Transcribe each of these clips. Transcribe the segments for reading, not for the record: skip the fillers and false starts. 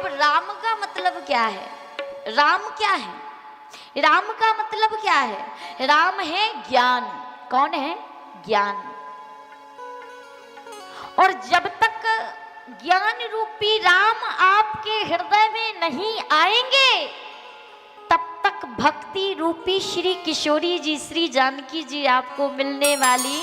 अब राम का मतलब क्या है? राम क्या है? राम का मतलब क्या है? राम है ज्ञान। कौन है? ज्ञान। और जब तक ज्ञान रूपी राम आपके हृदय में नहीं आएंगे तब तक भक्ति रूपी श्री किशोरी जी, श्री जानकी जी आपको मिलने वाली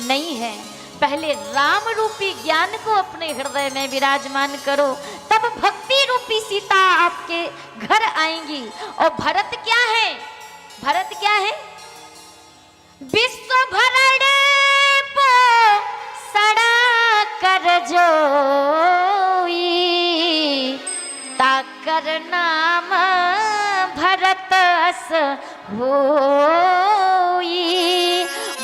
नहीं है। पहले राम रूपी ज्ञान को अपने हृदय में विराजमान करो, तब भक्ति रूपी सीता आपके घर आएंगी। और भरत क्या है? भरत क्या है? विश्व भरणे पो सड़ा कर जोई, ताकर नाम भरत अस होई।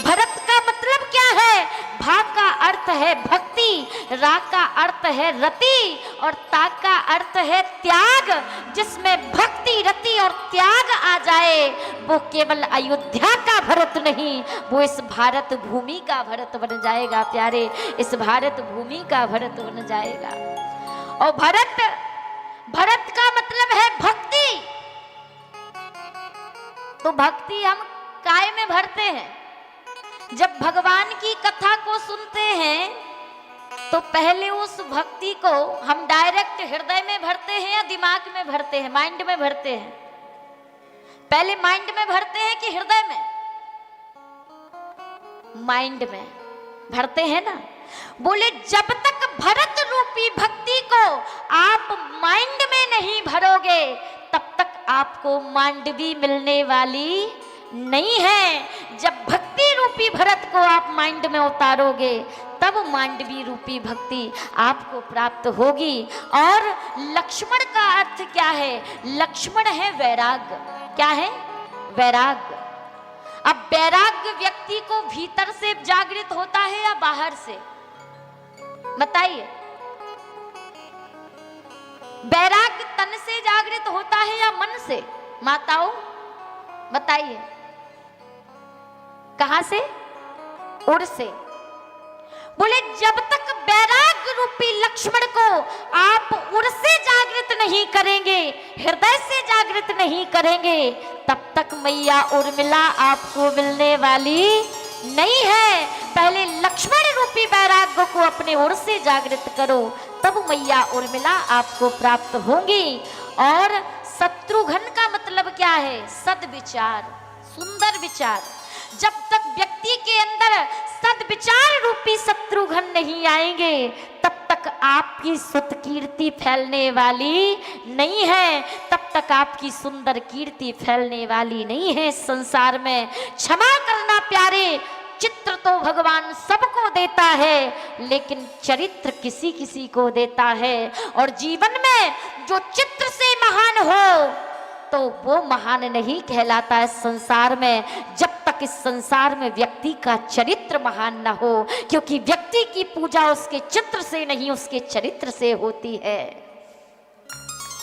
भरत का मतलब क्या है? भा का अर्थ है भक्ति, रा का अर्थ है रति और ता का अर्थ है त्याग। जिसमें भक्ति, रति और त्याग आ जाए वो केवल अयोध्या का भरत नहीं, वो इस भारत भूमि का भरत बन जाएगा। प्यारे, इस भारत भूमि का भरत बन जाएगा। और भरत, भरत का मतलब है भक्ति। तो भक्ति हम काय में भरते हैं? जब भगवान की कथा को सुनते हैं तो पहले उस भक्ति को हम डायरेक्ट हृदय में भरते हैं या दिमाग में भरते हैं, माइंड में भरते हैं? पहले माइंड में भरते हैं कि हृदय में? माइंड में भरते हैं ना। बोले जब तक भरत रूपी भक्ति को आप माइंड में नहीं भरोगे तब तक आपको मांडवी मिलने वाली नहीं है। जब भक्ति रूपी भरत को आप माइंड में उतारोगे तब मांडवी रूपी भक्ति आपको प्राप्त होगी। और लक्ष्मण का अर्थ क्या है? लक्ष्मण है वैराग्य। क्या है? वैराग्य। अब वैराग्य व्यक्ति को भीतर से जागृत होता है या बाहर से? बताइए। वैराग्य तन से जागृत होता है या मन से? माताओं बताइए, कहां से? उर से। बोले जब तक वैराग्य रूपी लक्ष्मण को आप उर से जागृत नहीं करेंगे, हृदय से जागृत नहीं करेंगे, तब तक मैया उर्मिला आपको मिलने वाली नहीं है। पहले लक्ष्मण रूपी वैराग्य को अपने ओर से जागृत करो, तब मैया उर्मिला आपको प्राप्त होंगी। और शत्रुघ्न का मतलब क्या है? सद्विचार, सुंदर विचार। जब तक व्यक्ति के अंदर सद्विचार रूपी शत्रुघ्न नहीं आएंगे तब तक आपकी सुत कीर्ति फैलने वाली नहीं है, तब तक आपकी सुंदर कीर्ति फैलने वाली नहीं है संसार में। क्षमा करना प्यारे, चित्र तो भगवान सबको देता है लेकिन चरित्र किसी किसी को देता है। और जीवन में जो चित्र से महान हो तो वो महान नहीं कहलाता है संसार में, जब तक इस संसार में व्यक्ति का चरित्र महान न हो। क्योंकि व्यक्ति की पूजा उसके चित्र से नहीं, उसके चरित्र से होती है।